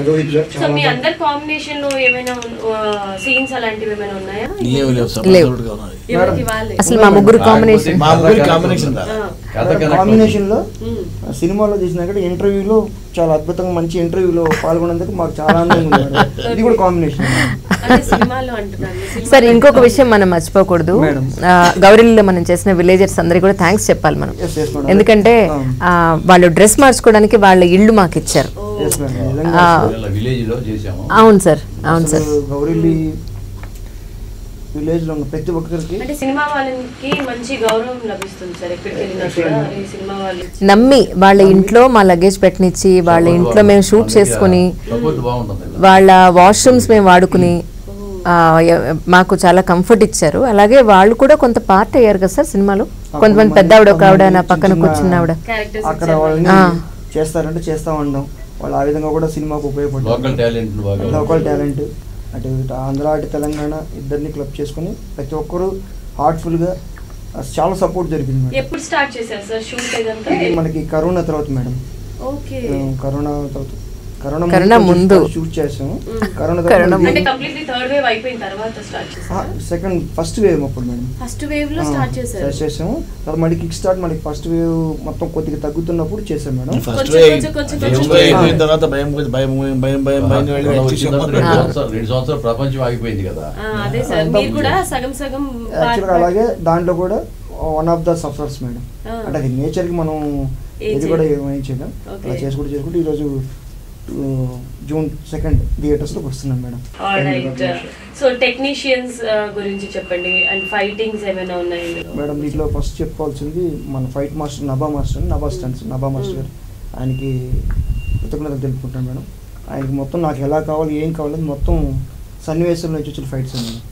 రోహిత్ గారు సో మీ అందరి కాంబినేషన్ లో ఏమైనా సీన్స్ అలాంటివి ఏమైనా ఉన్నాయా? అసలు మా ముగ్గురు కాంబినేషన్ లో సినిమాలో చేసిన ఇంటర్వ్యూలో చాలా అద్భుతంగా మంచి ఇంటర్వ్యూలో పాల్గొన్నందుకు మాకు చాలా ఆనందంగా ఉంది. ఇది కూడా కాంబినేషన్. సార్ ఇంకొక విషయం మనం మర్చిపోకూడదు, గౌరీలో మనం చేసిన విలేజర్స్ అందరికి కూడా థ్యాంక్స్ చెప్పాలి మనం. ఎందుకంటే వాళ్ళు డ్రెస్ మార్చుకోవడానికి వాళ్ళ ఇల్లు మాకు ఇచ్చారు. అవును సార్, అవును సార్. గౌరీలి విలేజ్ లో ప్రతి ఒక్కరికి అంటే సినిమా వాళ్ళకి మంచి గౌరవం లభిస్తుంది సార్. ఎక్కడికి వెళ్ళినా కూడా ఈ సినిమా వాళ్ళు నమ్మి వాళ్ళ ఇంట్లో మా లగేజ్ పెట్టనిచ్చి వాళ్ళ ఇంట్లో మేము షూట్ చేసుకుని వాళ్ళ వాష్రూమ్స్ మేము వాడుకుని మాకు చాలా కంఫర్ట్ ఇచ్చారు. అలాగే వాళ్ళు కూడా కొంత పార్ట్ అయ్యారు కదా సార్ సినిమాలో. కొంతమంది పెద్ద ఆవిడ, ఒక ఆవిడ, నా పక్కన కూర్చున్న ఆవిడ అక్కడ వాళ్ళని చేస్తారంటే చేస్తా ఉన్నాం. వాళ్ళు ఆ విధంగా కూడా సినిమాకు ఉపయోగపడుతుంది. లోకల్ టాలెంట్ అటు ఆంధ్ర అటు తెలంగాణ ఇద్దరిని క్లబ్ చేసుకుని ప్రతి ఒక్కరు హార్ట్ఫుల్గా చాలా సపోర్ట్ జరిగింది మేడం. ఎప్పుడు స్టార్ట్ చేశారు సార్ షూట్ ఇదంతా? ఇది మనకి కరోనా తర్వాత మేడం. ఓకే. కరోనా తర్వాత కరోనా ముందు షూట్ చేసాము. కరోనా అంటే కంప్లీట్లీ థర్డ్ వేవ్ అయిపోయిన తర్వాత స్టార్ట్ చేశారు. ఫస్ట్ వేవ్ అప్పుడు మేడం. ఫస్ట్ వేవ్ లో స్టార్ట్ చేసాము. తర్వాత మళ్ళీ కిక్ స్టార్ట్ మళ్ళీ ఫస్ట్ వేవ్ మొత్తం కొద్దిగా తగ్గుతున్నప్పుడు చేసాం మేడం. ఫస్ట్ అయిపోయిన తర్వాత భయం భయం భయం భయం భయం 2 సంవత్సరాలు ప్రపంచం ఆగిపోయింది కదా. అదే సార్ మీరు కూడా సగం సగం యాక్చువల్గా అలాగే దాంట్లో కూడా one of the suffers madam. అంటే అది నేచర్కి మనం ఇది కూడా ఏం చేయలేం. అలా చేసుకుంటూ ఈరోజు June 2nd థియేటర్స్లోకి వస్తున్నాం మేడం. సో టెక్నీషియన్స్ గురించి చెప్పండి అండ్ ఫైటింగ్స్ ఏమైనా ఉన్నాయి మేడం? దీంట్లో ఫస్ట్ చెప్పుకోవాల్సింది మన ఫైట్ మాస్టర్ నభా మాస్టర్ గారు. ఆయనకి కృతజ్ఞతలు తెలుపుకుంటాను మేడం. ఆయనకి మొత్తం నాకు ఎలా కావాలి ఏం కావాలి మొత్తం సన్నివేశం నుంచి వచ్చిన ఫైట్స్ మేడం.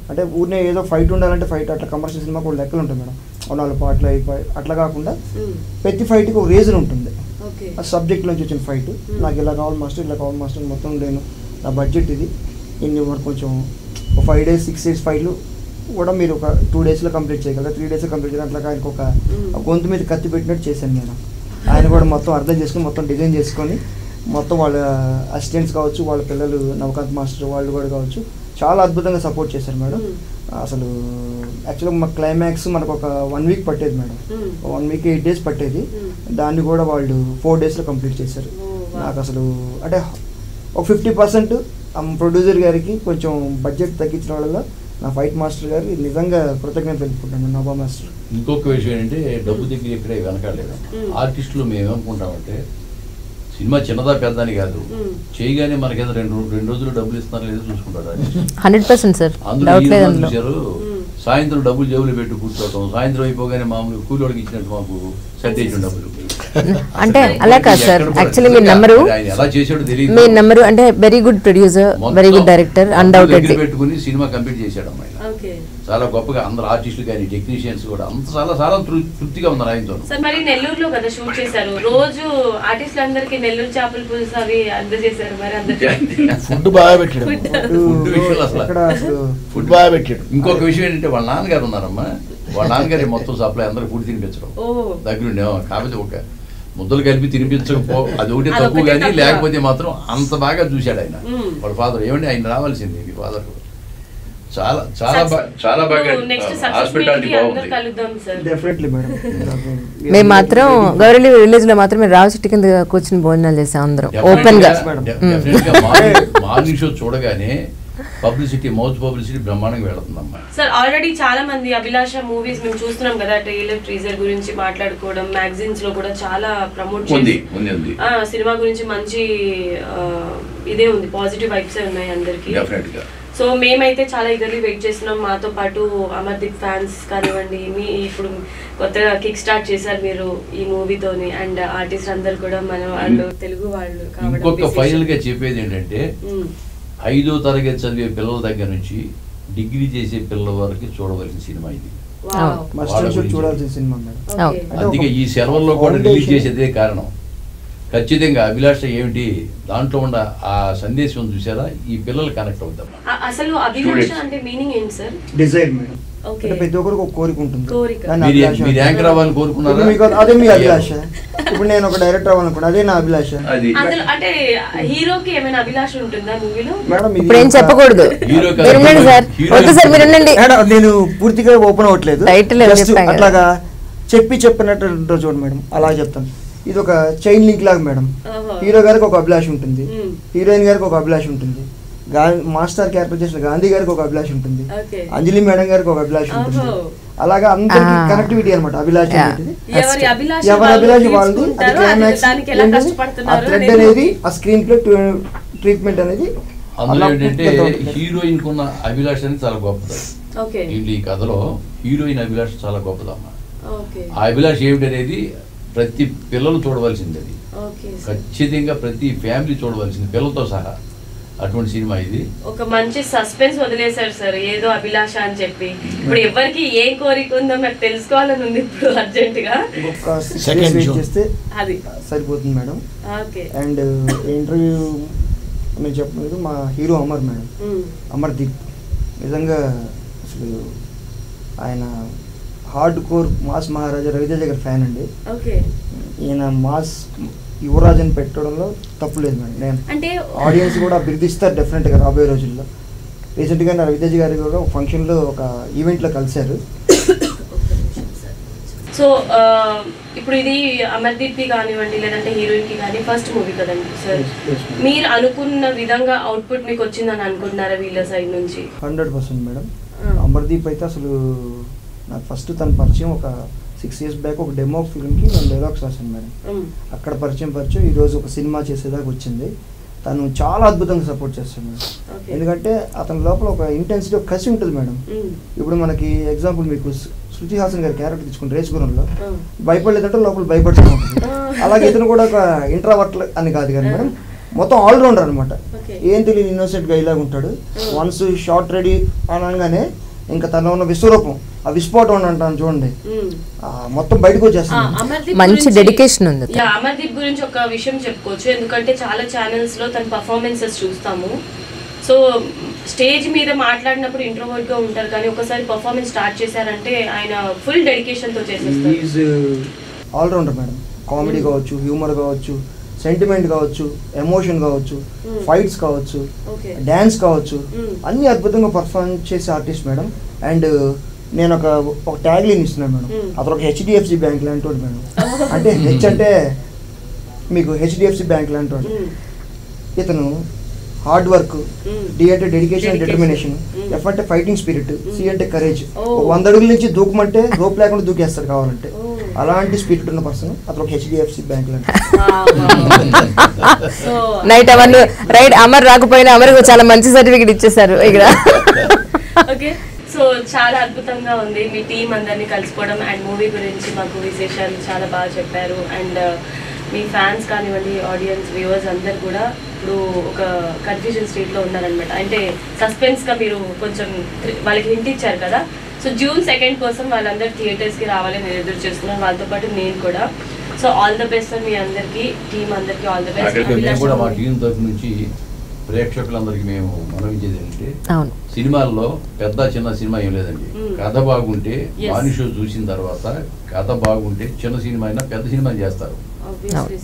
అంటే ఊరినే ఏదో ఫైట్ ఉండాలంటే ఫైట్ అట్లా కమర్షియల్ సినిమా కూడా లెక్కలు ఉంటాయి మేడం. 4 పాటలు అయిపోయి అట్లా కాకుండా ప్రతి ఫైట్కి ఒక రీజన్ ఉంటుంది. ఆ సబ్జెక్ట్ నుంచి వచ్చిన ఫైట్ నాకు ఇలా కావాలి మాస్టర్ ఇలా కావాలి మాస్టర్ మొత్తం నేను నా బడ్జెట్ ఇది ఇన్ని వరకు కొంచెం ఒక 5 days 6 days ఫైట్లు కూడా మీరు ఒక 2 daysలో కంప్లీట్ చేయగలరు, 3 daysలో కంప్లీట్ చేయాలి. అట్లా ఆయనకు ఒక గొంతు మీద కత్తి పెట్టినట్టు చేశాను నేను. ఆయన కూడా మొత్తం అర్థం చేసుకుని మొత్తం డిజైన్ చేసుకొని మొత్తం వాళ్ళ అసిస్టెంట్స్ కావచ్చు, వాళ్ళ పిల్లలు నవకాంత్ మాస్టర్ వాళ్ళు కూడా కావచ్చు చాలా అద్భుతంగా సపోర్ట్ చేశారు మేడం. అసలు యాక్చువల్గా మా క్లైమాక్స్ మనకు ఒక 1 week పట్టేది మేడం. 1 week 8 days పట్టేది. దాన్ని కూడా వాళ్ళు 4 daysలో కంప్లీట్ చేశారు. నాకు అసలు అంటే ఒక 50% ప్రొడ్యూసర్ గారికి కొంచెం బడ్జెట్ తగ్గించిన వాళ్ళ నా ఫైట్ మాస్టర్ గారు నిజంగా కృతజ్ఞత తెలుపుకుంటాను నభా మాస్టర్. ఇంకొక విషయం ఏంటంటే డబ్బు దగ్గర ఇక్కడే వెనకాడలేదు. ఆర్టిస్టులు మేము ఏమనుకుంటామంటే సినిమా చిన్నదా పెద్దని కాదు, చేయగానే మనకి 2 రోజులు డబ్బులు ఇస్తున్నారు లేదో చూసుకుంటారు. 100% సార్. అందులో చూశారు సాయంత్రం డబ్బులు జేబులు పెట్టి కూర్చోవటం, సాయంత్రం అయిపోగానే మామూలు కూలోడికి ఇచ్చినట్టు మాకు సెట్ చేసిన డబ్బులు అంటే అలా కాదు సార్. యాక్చువల్లీ మీ నెంబరు ఎలా చేసాడో తెలియదు. మీ నెంబరు అంటే very good producer, very good director undoubtedly పెట్టుకుని సినిమా కంప్లీట్ చేశాడు అమ్మాయి. చాలా గొప్పగా అందరు ఆర్టిస్టులు కానీ టెక్నీషియన్స్ కూడా అంత చాలా చాలా తృప్తిగా ఉన్నారు ఆయనతో. సార్ మరి నెల్లూరులో కదా షూట్ చేశారు, రోజు ఆర్టిస్టులు అందరికి నెల్లూరు చేపల పులుసు అవి అందజేశారు. మరి ఫుడ్ బాగా పెట్టాడు. ఫుడ్ విషయంలో అసలు ఫుడ్ బాగా పెట్టాడు. ఇంకొక విషయం ఏంటంటే వాళ్ళ నాన్నగారు ఉన్నారమ్మా, వాళ్ళ నాన్నగారి మొత్తం సప్లై అందరికి ఫుడ్ తినిపించడం దగ్గరుండే. కాకపోతే ఒక ముద్దలు కలిపి తినిపించకపో అది ఒకటి తక్కువ కానీ, లేకపోతే మాత్రం అంత బాగా చూశాడు ఆయన. వాళ్ళ ఫాదర్ ఏమంటే ఆయన రావాల్సింది మీ ఫాదర్ కూడా చాలా చాలా చాలా బాగా హాస్పిటాలిటీ డెఫినెట్లీ మేడం. మేము మాత్రం గౌరవలి విలేజ్ లో మాత్రం రావు చెట్టు కింద కూర్చుని భోజనాలు చేసాం అందరం ఓపెన్ గా. మార్నింగ్ షో చూడగానే పబ్లిసిటీ మౌత్ పబ్లిసిటీ బ్రహ్మాండంగా వెళుతుందమ్మా. సార్ ఆల్రెడీ చాలా మంది అభిలాష మూవీస్ మేము చూస్తున్నాం కదా, ట్రైలర్ టీజర్ గురించి మాట్లాడుకోవడం, మ్యాగజైన్స్ లో కూడా చాలా ప్రమోట్ ఉంది. సినిమా గురించి మంచి ఇదే ఉంది, పాజిటివ్ వైబ్స్ ఉన్నాయి అందరికి. సో మేమైతే చాలా ఈగర్లీ వెయిట్ చేస్తున్నాం. మాతో పాటు అమర్దీప్ ఫ్యాన్స్ కానివ్వండి, మీ ఇప్పుడు కొత్తగా కిక్ స్టార్ట్ చేశారు మీరు ఈ మూవీతోని, అండ్ ఆర్టిస్ట్ అందరు కూడా మన వాళ్ళు తెలుగు వాళ్ళు కాబట్టి ఫైనల్ గా చెప్పేది ఏంటంటే 5వ తరగతి చదివే పిల్లల దగ్గర నుంచి డిగ్రీ చేసే పిల్లల వరకు చూడవలసిన సినిమా ఇది. చూడాల్సిన సినిమా. అందుకే ఈ సెలవుల్లో కూడా రిలీజ్ చేసేదే కారణం. ఖచ్చితంగా అభిలాష ఏమిటి దాంట్లో ఉన్న ఆ సందేశం చూసారా, ఈ పిల్లలు కనెక్ట్ అవుతారు. అసలు అభిలాష అంటే మీనింగ్ ఏంటి సార్? Dzire madam. ప్రతి ఒక్కరికి ఒక కోరిక ఉంటుంది. మీరు యాంకర్ అవ్వాలని కోరుకున్నారా? అదే మీ అభిలాష. ఇప్పుడు నేను ఒక డైరెక్టర్ అవ్వాలనుకున్నా, అదే నా అభిలాష. అంటే హీరోకి ఏమైనా అభిలాష ఉంటుందా మూవీలో? మేడం ఇప్పుడు ఏం చెప్పకూడదు సార్. నేను పూర్తిగా ఓపెన్ అవ్వట్లేదు, అట్లాగా చెప్పినట్టు చూడండి మేడం, అలా చెప్తాను. ఇది ఒక చైన్ లింక్ లాగా మేడం. హీరో గారికి ఒక అభిలాష ఉంటుంది, హీరోయిన్ గారికి ఒక అభిలాష ఉంటుంది, మాస్టర్ క్యారెక్టర్ చేసిన గాంధీ గారికి ఒక అభిలాష ఉంటుంది, అంజలి మేడం గారికి ఒక అభిలాష ఉంటుంది. అలాగా అందరికి కనెక్టివిటీ అనమాట అభిలాష. ఎవరి అభిలాష వాళ్ళది. అది క్లైమాక్స్ ఆ థ్రెడ్ అనేది ఆ స్క్రీన్ ప్లే ట్రీట్మెంట్ అనేది. అందులో ఏంటంటే హీరోయిన్ కున్న అభిలాష అనేది చాలా గొప్పది. ఈ కథలో హీరోయిన్ అభిలాష చాలా గొప్పదమ్మా. ఆ అభిలాష ఏమిటనేది ప్రతి పిల్లలు చూడవలసింది, అది ఖచ్చితంగా ప్రతి ఫ్యామిలీ చూడవలసింది పిల్లలతో సహా. అటువంటి సినిమా ఇది. ఒక మంచి సస్పెన్స్ వదిలేశారు సార్, ఏదో అభిలాష అని చెప్పి. ఇప్పుడు ఎవరికి ఏం కోరిక ఉందో నాకు తెలుసుకోవాలని ఉంది ఇప్పుడు అర్జెంట్ గా. చేస్తే అది సరిపోతుంది మేడం. అండ్ ఇంటర్వ్యూ నేను చెప్పలేదు, మా హీరో అమర్ మేడం, అమర్దీప్. నిజంగా అసలు ఆయన హార్డ్ కోర్ మాస్ మహారాజా రవితేజ గారి ఫ్యాన్ అండి. ఈయన మాస్ యువరాజ్ అని పెట్టడంలో తప్పు లేదు మేడం. నేను అంటే ఆడియన్స్ కూడా అభివృద్ధిస్తారు డెఫినెట్గా రాబోయే రోజుల్లో. రీసెంట్గా నా రవితేజ గారి కూడా ఒక ఫంక్షన్లో ఒక ఈవెంట్లో కలిశారు. సో ఇప్పుడు ఇది అమర్దీప్కి కానివ్వండి లేదంటే హీరోయిన్కి కానీ ఫస్ట్ మూవీ కదండి సార్, మీరు అనుకున్న విధంగా అవుట్పుట్ మీకు వచ్చిందని అనుకుంటున్నారా వీళ్ళ సైడ్ నుంచి? 100% మేడం. అమర్దీప్ అయితే అసలు నాకు ఫస్ట్ తన పరిచయం ఒక 6 years బ్యాక్ ఒక డెమో ఫిల్మ్కి నేను డైలాగ్స్ రాశాను మేడం. అక్కడ పరిచయం ఈరోజు ఒక సినిమా చేసేదాకా వచ్చింది. తను చాలా అద్భుతంగా సపోర్ట్ చేస్తాడు మేడం. ఎందుకంటే అతని లోపల ఒక ఇంటెన్సిటీ, ఒక కసి ఉంటుంది మేడం. ఇప్పుడు మనకి ఎగ్జాంపుల్ మీకు శృతి హాసన్ గారి క్యారెక్టర్ తీసుకుని రేస్ గురంలో భయపడలేదంటే లోపల భయపడుతూ ఉంటుంది. అలాగే ఇతను కూడా ఒక ఇంట్రావర్ట్ అని కాదు కానీ మేడం, మొత్తం ఆల్రౌండర్ అనమాట. ఏం తెలియని ఇన్నోసెంట్గా ఇలాగ ఉంటాడు. వన్స్ షార్ట్ రెడీ అనగానే ఇంకా తన ఉన్న విశ్వరూపం, ఆ విస్ఫోటం అంటాను చూడండి, మొత్తం బయటకు వచ్చేస్తాను. మంచి డెడికేషన్ ఉంది. అమర్దీప్ గురించి ఒక విషయం చెప్పుకోవచ్చు, ఎందుకంటే చాలా ఛానల్స్ లో తన పర్ఫార్మెన్సెస్ చూస్తాము. సో స్టేజ్ మీద మాట్లాడినప్పుడు ఇంట్రోవర్ట్ గా ఉంటారు, కానీ ఒకసారి పర్ఫార్మెన్స్ స్టార్ట్ చేశారంటే ఆయన ఫుల్ డెడికేషన్ తో చేసేస్తారు. Allrounder madam. కామెడీ కావచ్చు, హ్యూమర్ కావచ్చు, సెంటిమెంట్ కావచ్చు, ఎమోషన్ కావచ్చు, ఫైట్స్ కావచ్చు, డ్యాన్స్ కావచ్చు, అన్ని అద్భుతంగా పర్ఫార్మ్ చేసే ఆర్టిస్ట్ మేడం. అండ్ నేను ఒక ట్యాగ్ లైన్ ఇస్తున్నాను మేడం, అతను ఒక HDFC బ్యాంక్ లాంటి వాడు మేడం. అంటే హెచ్ అంటే మీకు HDFC బ్యాంక్ లాంటి వాడు. ఇతను హార్డ్ వర్క్, డి అంటే డెడికేషన్ అండ్ డిటర్మినేషన్, ఎఫ్ అంటే ఫైటింగ్ స్పిరిట్, సి అంటే కరేజ్. 100 అడుగుల నుంచి దూకమంటే రోప్ లేకుండా దూకేస్తాడు కావాలంటే. అలాంటి స్పిరిట్ ఉన్న పర్సన్ అతను ఒక HDFC బ్యాంక్ లాంటి. నైట్ అవన్నీ రైట్. అమర్ రాకపోయినా అమర్ చాలా మంచి సర్టిఫికేట్ ఇచ్చేసారు ఇక్కడ. ఓకే, సో చాలా అద్భుతంగా ఉంది మీ టీం అందరినీ కలుసుకోవడం. అండ్ మూవీ గురించి మాకు విశేషాలు చాలా బాగా చెప్పారు. అండ్ మీ ఫ్యాన్స్ కానివ్వండి, ఆడియన్స్, వ్యూవర్స్ అందరు కూడా ఇప్పుడు ఒక కన్ఫ్యూజన్ స్టేట్లో ఉన్నారనమాట. అంటే సస్పెన్స్గా మీరు కొంచెం వాళ్ళకి హింట్ ఇచ్చారు కదా. సో June 2 కోసం వాళ్ళందరూ థియేటర్స్కి రావాలని నేను ఎదురు చేస్తున్నాను, వాళ్ళతో పాటు నేను కూడా. సో ఆల్ ద బెస్ట్ మీ అందరికీ, టీం అందరికీ ఆల్ ద బెస్ట్. మేము కూడా మా టీం తరఫు నుంచి ప్రేక్షకులందరికీ మేము మనవించేది ఏంటంటే, సినిమాల్లో పెద్ద చిన్న సినిమా ఏం లేదండి. కథ బాగుంటే మనిషి చూసిన తర్వాత, కథ బాగుంటే చిన్న సినిమా అయినా పెద్ద సినిమా చేస్తారు.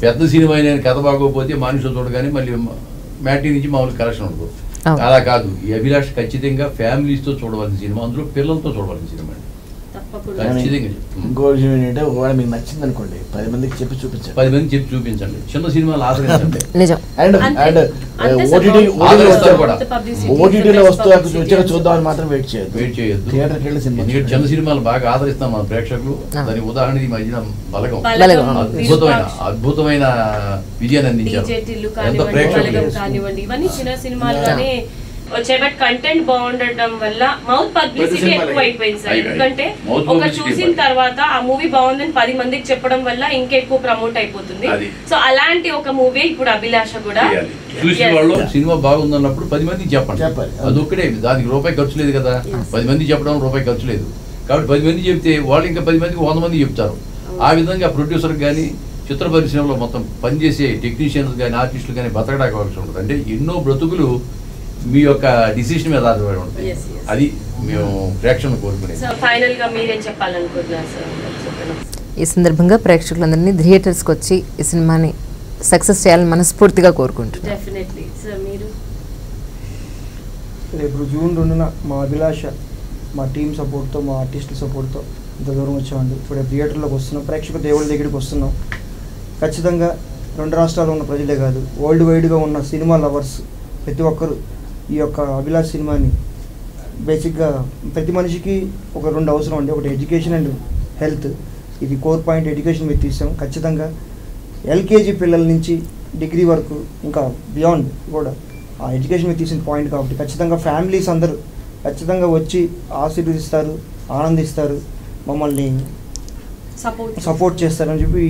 పెద్ద సినిమా అయినా కథ బాగోకపోతే మనిషి చూడగానే మళ్ళీ మ్యాటీ నుంచి మామూలు కలెక్షన్ ఉండదు. అలా కాదు, ఈ అభిలాష్ ఖచ్చితంగా ఫ్యామిలీస్తో చూడవలసిన సినిమా, అందులో పిల్లలతో చూడవలసిన సినిమా అండి. ఇంకో విషయం ఏంటంటే, ఒకవేళ మీకు నచ్చింది అనుకోండి 10 మందికి చెప్పి చూపించండి. 10 మందికి చెప్పి చూపించండి. చిన్న సినిమాలు ఆదరించండి. ఓటీటీలో వచ్చాక చూద్దామని మాత్రం వెయిట్ చేయొద్దు. థియేటర్కి వెళ్ళి సినిమా, చిన్న సినిమాలు బాగా ఆదరిస్తాం మన ప్రేక్షకులు. దాని ఉదాహరణ ఈ మధ్యన బలగం అద్భుతమైన విజయాన్ని అందించారు. ఎంత ప్రేక్షకులు కానివ్వండి, ఇవన్నీ చిన్న సినిమాలుగానే వచ్చాయి. బట్ కంటెంట్ బాగుండటం వల్ల మౌత్ పబ్లిసిటీ ఎక్కువ అయిపోయింది సార్. ఎందుకంటే ఒక చూసిన తర్వాత ఆ మూవీ బాగుందని 10 మందికి చెప్పడం వల్ల ఇంకెక్కువ ప్రమోట్ అయిపోతుంది. సో అలాంటి ఒక మూవీ ఇప్పుడు అభిలాష కూడా. చూసిన వాళ్ళు సినిమా బాగుందన్నప్పుడు 10 మందికి చెప్పండి. అదొక్కడే, దానికి రూపాయి ఖర్చు లేదు కదా. 10 మంది చెప్పడం రూపాయి ఖర్చు లేదు కాబట్టి 10 మంది చెప్తే వాళ్ళు ఇంకా 10 మందికి 100 మంది చెప్తారు. ఆ విధంగా ప్రొడ్యూసర్ కానీ, చిత్ర పరిశ్రమలో మొత్తం పనిచేసే టెక్నీషియన్స్ కానీ, ఆర్టిస్టులు కానీ బతకడానికి అవకాశం ఉంటుంది. అంటే ఎన్నో బ్రతుకులు మీ యొక్క డిసిషన్ మీద ఆధారపడి ఉంటుంది. అది మేము ప్రేక్షకులను కోరుకునేది. ఫైనల్ గా మీరేం చెప్పాలనుకుంటున్నారు సార్? ఈ సందర్భంగా ప్రేక్షకులందరినీ థియేటర్స్కి వచ్చి ఈ సినిమాని సక్సెస్ చేయాలని మనస్ఫూర్తిగా కోరుకుంటున్నాను. Definitely sir. మీరు రేపు June 2 మా అభిలాష, మా టీం సపోర్ట్తో, మా ఆర్టిస్టుల సపోర్ట్తో ఇంత దూరం వచ్చామండి. ఇప్పుడు థియేటర్లోకి వస్తున్నాం, ప్రేక్షక దేవుళ్ళ దగ్గరికి వస్తున్నాం. ఖచ్చితంగా 2 రాష్ట్రాల్లో ఉన్న ప్రజలే కాదు, వరల్డ్ వైడ్గా ఉన్న సినిమా లవర్స్ ప్రతి ఒక్కరు ఈ యొక్క అభిలాష్ సినిమాని, బేసిక్గా ప్రతి మనిషికి ఒక 2 అవసరం అండి. ఒకటి ఎడ్యుకేషన్ అండ్ హెల్త్. ఇది కోర్ పాయింట్ ఎడ్యుకేషన్ మీద తీసాం. ఖచ్చితంగా LKG పిల్లల నుంచి డిగ్రీ వరకు ఇంకా బియాండ్ కూడా ఆ ఎడ్యుకేషన్ మీద తీసిన పాయింట్ కాబట్టి ఖచ్చితంగా ఫ్యామిలీస్ అందరూ ఖచ్చితంగా వచ్చి ఆశీర్వదిస్తారు, ఆనందిస్తారు, మమ్మల్ని సపోర్ట్ చేస్తారని చెప్పి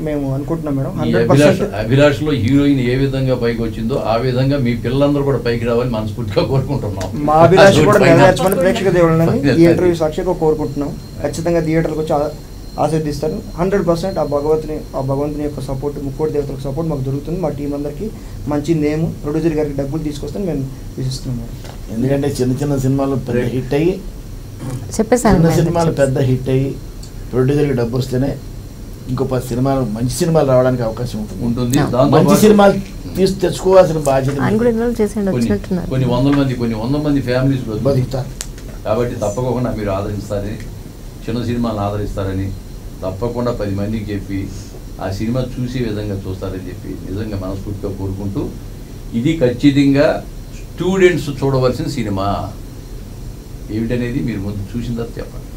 మేము అనుకుంటున్నాం మేడం. 100% అభిలాష్లో హీరోయిన్ ఏ విధంగా పైకి వచ్చిందో ఆ విధంగా మీ పిల్లలందరూ కూడా పైకి రావాలని మనస్ఫూర్తిగా కోరుకుంటున్నాం. మా అభిలాష కూడా నెరవేర్చమని ప్రేక్షక దేవుళ్ళని ఈ ఇంటర్వ్యూ సాక్షిగా కోరుకుంటున్నాం. ఖచ్చితంగా థియేటర్కి వచ్చి ఆశీర్దిస్తాను. 100% ఆ భగవంతుని యొక్క సపోర్ట్, ముక్కోటి దేవతలకు సపోర్ట్ మాకు దొరుకుతుంది. మా టీం అందరికీ మంచి నేమ్, ప్రొడ్యూసర్ గారికి డబ్బులు తీసుకొస్తాను మేము విశ్వసిస్తున్నాం. ఎందుకంటే చిన్న చిన్న సినిమాలు పెద్ద హిట్ అయ్యి చెప్పేసాను. చిన్న సినిమాలు పెద్ద హిట్ అయ్యి ప్రొడ్యూసర్కి డబ్బు వస్తేనే ఇంకో 10 సినిమాలు మంచి సినిమాలు రావడానికి అవకాశం ఉంటుంది. మంచి సినిమాలు తెచ్చుకోవాల్సిన బాధ్యత కొన్ని వందల మంది ఫ్యామిలీస్ బతుకుతారు. కాబట్టి తప్పకుండా మీరు ఆదరిస్తారని, చిన్న సినిమాలను ఆదరిస్తారని తప్పకుండా 10 మందికి చెప్పి ఆ సినిమా చూసే విధంగా చూస్తారని చెప్పి నిజంగా మనస్ఫూర్తిగా కోరుకుంటూ, ఇది ఖచ్చితంగా స్టూడెంట్స్ చూడవలసిన సినిమా ఏమిటనేది మీరు ముందు చూసిన తర్వాత చెప్పండి.